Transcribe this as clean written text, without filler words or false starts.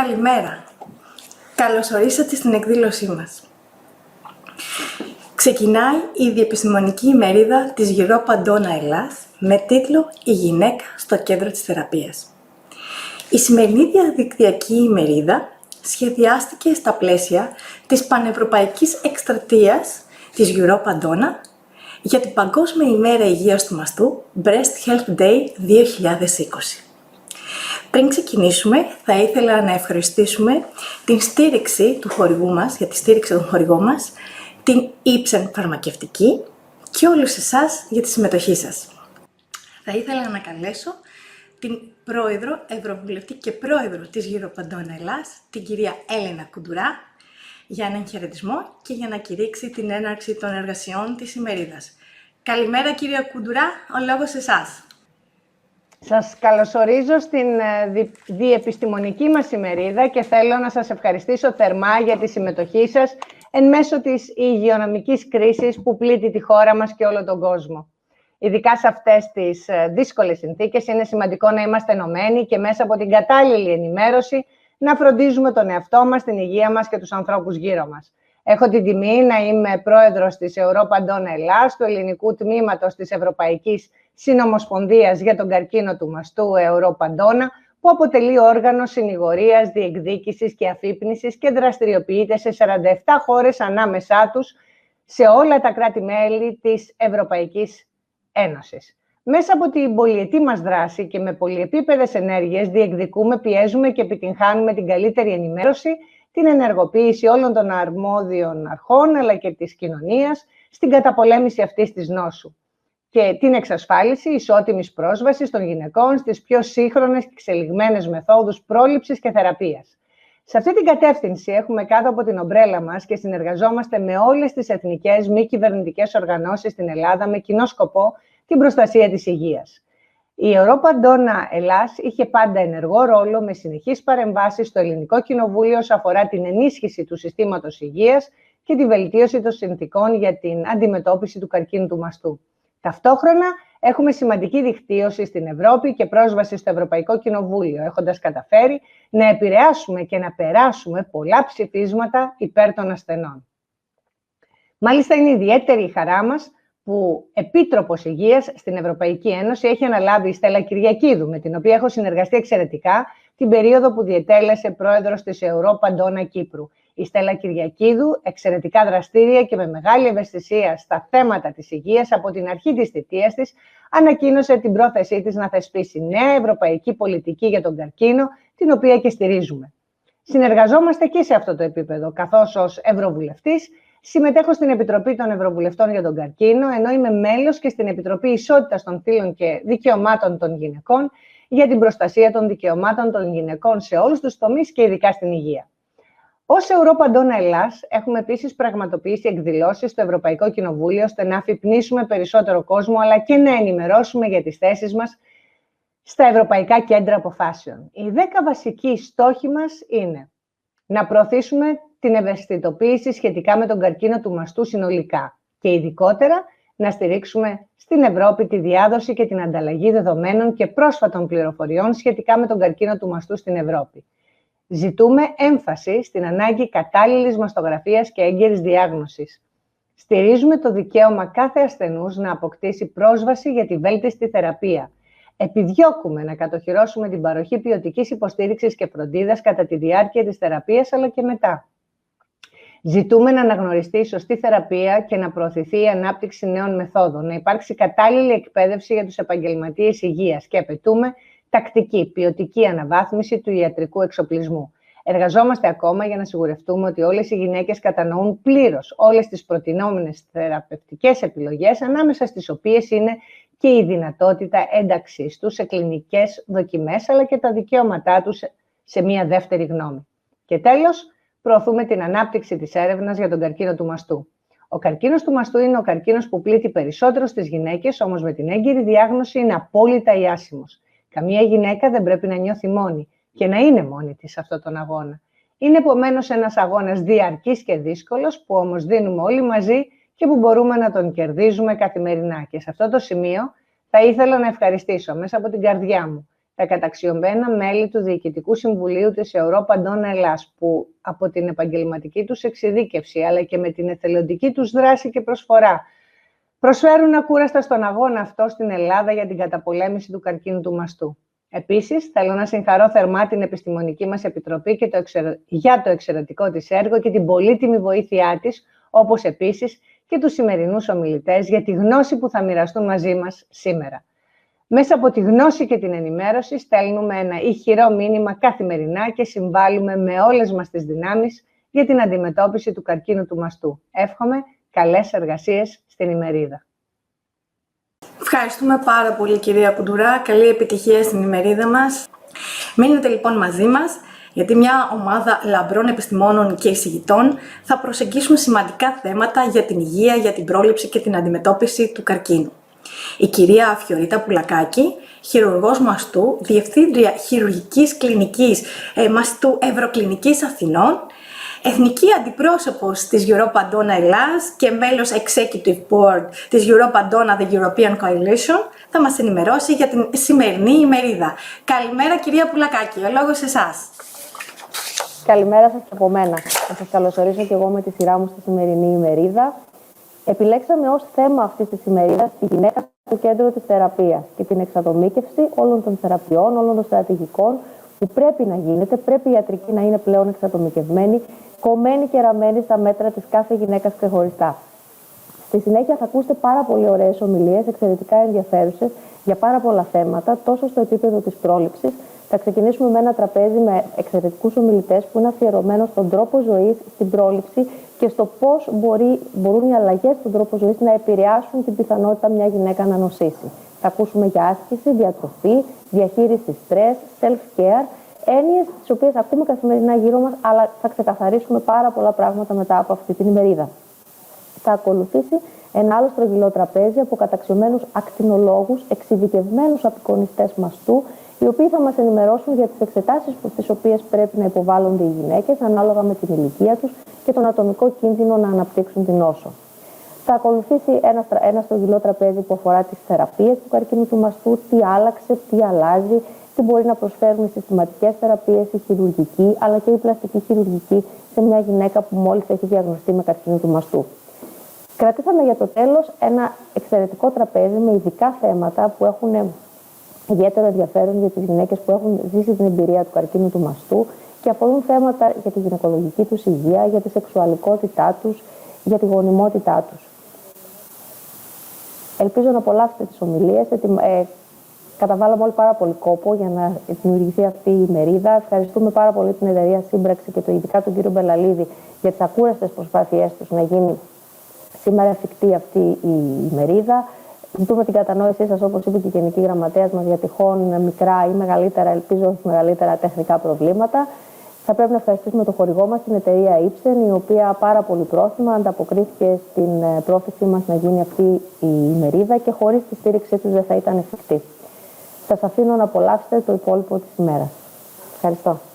Καλημέρα. Καλώς ορίσατε στην εκδήλωσή μας. Ξεκινάει η διεπιστημονική ημερίδα της Europa Donna Ελλάς με τίτλο «Η γυναίκα στο κέντρο της θεραπείας». Η σημερινή διαδικτυακή ημερίδα σχεδιάστηκε στα πλαίσια της πανευρωπαϊκής εκστρατείας της Europa Donna για την Παγκόσμια ημέρα υγείας του μαστού Breast Health Day 2020. Πριν ξεκινήσουμε, θα ήθελα να ευχαριστήσουμε την στήριξη του χορηγού μας, για τη στήριξη των χορηγών μας, την Ipsen Φαρμακευτική και όλους εσάς για τη συμμετοχή σας. Θα ήθελα να καλέσω την Πρόεδρο, Ευρωβουλευτή και Πρόεδρο της Europa Donna Ελλάς, την κυρία Έλενα Κουντουρά, για έναν χαιρετισμό και για να κηρύξει την έναρξη των εργασιών της ημερίδας. Καλημέρα κυρία Κουντουρά, ο λόγος σε εσάς. Σας καλωσορίζω στην διεπιστημονική μας ημερίδα και θέλω να σας ευχαριστήσω θερμά για τη συμμετοχή σας εν μέσω της υγειονομικής κρίσης που πλήττει τη χώρα μας και όλο τον κόσμο. Ειδικά σε αυτές τις δύσκολες συνθήκες είναι σημαντικό να είμαστε ενωμένοι και μέσα από την κατάλληλη ενημέρωση να φροντίζουμε τον εαυτό μας, την υγεία μας και τους ανθρώπους γύρω μας. Έχω την τιμή να είμαι πρόεδρος της Europa Donna Ελλάς, του ελληνικού τμήματος της Ευρωπαϊκής Συνομοσπονδίας για τον καρκίνο του μαστού Europa Donna, που αποτελεί όργανο συνηγορίας, διεκδίκησης και αφύπνισης και δραστηριοποιείται σε 47 χώρες ανάμεσά τους σε όλα τα κράτη-μέλη της Ευρωπαϊκής Ένωσης. Μέσα από την πολυετή μας δράση και με πολυεπίπεδες ενέργειες διεκδικούμε, πιέζουμε και επιτυγχάνουμε την καλύτερη ενημέρωση, την ενεργοποίηση όλων των αρμόδιων αρχών αλλά και της κοινωνίας στην καταπολέμηση αυτής της νόσου και την εξασφάλιση ισότιμης πρόσβασης των γυναικών στις πιο σύγχρονες και εξελιγμένες μεθόδους πρόληψης και θεραπείας. Σε αυτή την κατεύθυνση έχουμε κάτω από την ομπρέλα μας και συνεργαζόμαστε με όλες τις εθνικές μη κυβερνητικές οργανώσεις στην Ελλάδα με κοινό σκοπό την προστασία της υγείας. Η Europa Donna Ελλάς είχε πάντα ενεργό ρόλο με συνεχείς παρεμβάσεις στο Ελληνικό Κοινοβούλιο όσον αφορά την ενίσχυση του συστήματος υγείας και τη βελτίωση των συνθηκών για την αντιμετώπιση του καρκίνου του μαστού. Ταυτόχρονα, έχουμε σημαντική δικτύωση στην Ευρώπη και πρόσβαση στο Ευρωπαϊκό Κοινοβούλιο, έχοντας καταφέρει να επηρεάσουμε και να περάσουμε πολλά ψηφίσματα υπέρ των ασθενών. Μάλιστα, είναι ιδιαίτερη η χαρά μας που Επίτροπος Υγείας στην Ευρωπαϊκή Ένωση έχει αναλάβει η Στέλλα Κυριακίδου, με την οποία έχω συνεργαστεί εξαιρετικά την περίοδο που διετέλεσε πρόεδρος της Europa Donna Κύπρου. Η Στέλλα Κυριακίδου, εξαιρετικά δραστήρια και με μεγάλη ευαισθησία στα θέματα της υγείας από την αρχή της θητείας της, ανακοίνωσε την πρόθεσή της να θεσπίσει νέα ευρωπαϊκή πολιτική για τον καρκίνο, την οποία και στηρίζουμε. Συνεργαζόμαστε και σε αυτό το επίπεδο, καθώς ως Ευρωβουλευτής συμμετέχω στην Επιτροπή των Ευρωβουλευτών για τον καρκίνο, ενώ είμαι μέλος και στην Επιτροπή Ισότητας των Φύλων και Δικαιωμάτων των Γυναικών για την προστασία των δικαιωμάτων των γυναικών σε όλους τους τομείς και ειδικά στην υγεία. Ως Europa Donna Ελλάς, έχουμε επίσης πραγματοποιήσει εκδηλώσεις στο Ευρωπαϊκό Κοινοβούλιο, ώστε να αφυπνίσουμε περισσότερο κόσμο, αλλά και να ενημερώσουμε για τις θέσεις μας στα Ευρωπαϊκά Κέντρα Αποφάσεων. Οι 10 βασικοί στόχοι μας είναι να προωθήσουμε την ευαισθητοποίηση σχετικά με τον καρκίνο του μαστού συνολικά και ειδικότερα να στηρίξουμε στην Ευρώπη τη διάδοση και την ανταλλαγή δεδομένων και πρόσφατων πληροφοριών σχετικά με τον καρκίνο του μαστού στην Ευρώπη. Ζητούμε έμφαση στην ανάγκη κατάλληλης μαστογραφίας και έγκαιρης διάγνωσης. Στηρίζουμε το δικαίωμα κάθε ασθενούς να αποκτήσει πρόσβαση για τη βέλτιστη θεραπεία. Επιδιώκουμε να κατοχυρώσουμε την παροχή ποιοτικής υποστήριξης και φροντίδας κατά τη διάρκεια της θεραπείας αλλά και μετά. Ζητούμε να αναγνωριστεί η σωστή θεραπεία και να προωθηθεί η ανάπτυξη νέων μεθόδων, να υπάρξει κατάλληλη εκπαίδευση για τους επαγγελματίες υγείας και απαιτούμε τακτική, ποιοτική αναβάθμιση του ιατρικού εξοπλισμού. Εργαζόμαστε ακόμα για να σιγουρευτούμε ότι όλες οι γυναίκες κατανοούν πλήρως όλες τις προτινόμενες θεραπευτικές επιλογές, ανάμεσα στις οποίες είναι και η δυνατότητα ένταξής τους σε κλινικές δοκιμές, αλλά και τα δικαιώματά τους σε μία δεύτερη γνώμη. Και τέλος, προωθούμε την ανάπτυξη της έρευνας για τον καρκίνο του μαστού. Ο καρκίνος του μαστού είναι ο καρκίνος που πλήττει περισσότερο στις γυναίκες, όμως με την έγκαιρη διάγνωση είναι απόλυτα ιάσιμος. Καμία γυναίκα δεν πρέπει να νιώθει μόνη και να είναι μόνη της σε αυτόν τον αγώνα. Είναι επομένως ένας αγώνας διαρκής και δύσκολος, που όμως δίνουμε όλοι μαζί και που μπορούμε να τον κερδίζουμε καθημερινά. Και σε αυτό το σημείο θα ήθελα να ευχαριστήσω μέσα από την καρδιά μου τα καταξιωμένα μέλη του Διοικητικού Συμβουλίου της Europa Donna Ελλάς, που από την επαγγελματική τους εξειδίκευση, αλλά και με την εθελοντική τους δράση και προσφορά, προσφέρουν ακούραστα στον αγώνα αυτό στην Ελλάδα για την καταπολέμηση του καρκίνου του μαστού. Επίσης, θέλω να συγχαρώ θερμά την Επιστημονική μας Επιτροπή για το εξαιρετικό της έργο και την πολύτιμη βοήθειά της, όπως επίσης και τους σημερινούς ομιλητές για τη γνώση που θα μοιραστούν μαζί μας σήμερα. Μέσα από τη γνώση και την ενημέρωση στέλνουμε ένα ηχηρό μήνυμα καθημερινά και συμβάλλουμε με όλες μας τις δυνάμεις για την αντιμετώπιση του καρκίνου του μαστού. Εύχομαι καλές εργασίες στην ημερίδα. Ευχαριστούμε πάρα πολύ, κυρία Κουντουρά. Καλή επιτυχία στην ημερίδα μας. Μείνετε λοιπόν μαζί μας, γιατί μια ομάδα λαμπρών επιστημόνων και εισηγητών θα προσεγγίσουν σημαντικά θέματα για την υγεία, για την πρόληψη και την αντιμετώπιση του καρκίνου. Η κυρία Φιωρίτα Πουλακάκη, χειρουργός μαστού, διευθύντρια χειρουργικής κλινικής μαστού Ευρωκλινικής Αθηνών, εθνική αντιπρόσωπος της Europa Donna Ελλάς και μέλος Executive Board της Europa Donna The European Coalition, θα μας ενημερώσει για την σημερινή ημερίδα. Καλημέρα, κυρία Πουλακάκη, ο λόγος σε εσάς. Καλημέρα σας και από μένα. Θα σας καλωσορίσω και εγώ με τη σειρά μου στη σημερινή ημερίδα. Επιλέξαμε ως θέμα αυτής της ημερίδας τη γυναίκα στο κέντρο της θεραπείας και την εξατομίκευση όλων των θεραπείων, όλων των στρατηγικών που πρέπει να γίνεται. Πρέπει η ιατρική να είναι πλέον εξατομικευμένη, κομμένη και ραμμένη στα μέτρα της κάθε γυναίκας ξεχωριστά. Στη συνέχεια θα ακούσετε πάρα πολύ ωραίες ομιλίες, εξαιρετικά ενδιαφέρουσες για πάρα πολλά θέματα, τόσο στο επίπεδο της πρόληψης. Θα ξεκινήσουμε με ένα τραπέζι με εξαιρετικούς ομιλητές που είναι αφιερωμένο στον τρόπο ζωής, στην πρόληψη και στο πώς μπορούν οι αλλαγές στον τρόπο ζωής να επηρεάσουν την πιθανότητα μια γυναίκα να νοσήσει. Θα ακούσουμε για άσκηση, διατροφή, διαχείριση στρες, self-care, έννοιες τις οποίες ακούμε καθημερινά γύρω μας, αλλά θα ξεκαθαρίσουμε πάρα πολλά πράγματα μετά από αυτή την ημερίδα. Θα ακολουθήσει ένα άλλο στρογγυλό τραπέζι από καταξιωμένους ακτινολόγους, εξειδικευμένους απεικονιστές μαστού, οι οποίοι θα μας ενημερώσουν για τις εξετάσεις τις οποίες πρέπει να υποβάλλονται οι γυναίκες ανάλογα με την ηλικία τους και τον ατομικό κίνδυνο να αναπτύξουν την νόσο. Θα ακολουθήσει ένα στρογγυλό τραπέζι που αφορά τις θεραπείες του καρκίνου του μαστού, τι άλλαξε, τι αλλάζει, τι μπορεί να προσφέρουν οι συστηματικές θεραπείες, η χειρουργική αλλά και η πλαστική χειρουργική σε μια γυναίκα που μόλις έχει διαγνωστεί με καρκίνο του μαστού. Κρατήσαμε για το τέλος ένα εξαιρετικό τραπέζι με ειδικά θέματα που έχουν ιδιαίτερο ενδιαφέρον για τις γυναίκες που έχουν ζήσει την εμπειρία του καρκίνου του μαστού και αφορούν θέματα για τη γυναικολογική τους υγεία, για τη σεξουαλικότητά τους, για τη γονιμότητά τους. Ελπίζω να απολαύσετε τις ομιλίες. Καταβάλαμε όλοι πάρα πολύ κόπο για να δημιουργηθεί αυτή η ημερίδα. Ευχαριστούμε πάρα πολύ την εταιρεία Σύμπραξη και ειδικά τον κύριο Μπελαλίδη για τις ακούραστες προσπάθειές τους να γίνει σήμερα εφικτή αυτή η ημερίδα. Ζητούμε την κατανόησή σας, όπως είπε και η Γενική Γραμματέας μας, για τυχόν μικρά ή μεγαλύτερα, ελπίζω όχι μεγαλύτερα, τεχνικά προβλήματα. Θα πρέπει να ευχαριστήσουμε το χορηγό μας, την εταιρεία Ipsen, η οποία πάρα πολύ πρόθυμα ανταποκρίθηκε στην πρόθεσή μας να γίνει αυτή η ημερίδα και χωρίς τη στήριξή τους δεν θα ήταν εφικτή. Σας αφήνω να απολαύσετε το υπόλοιπο της ημέρας. Ευχαριστώ.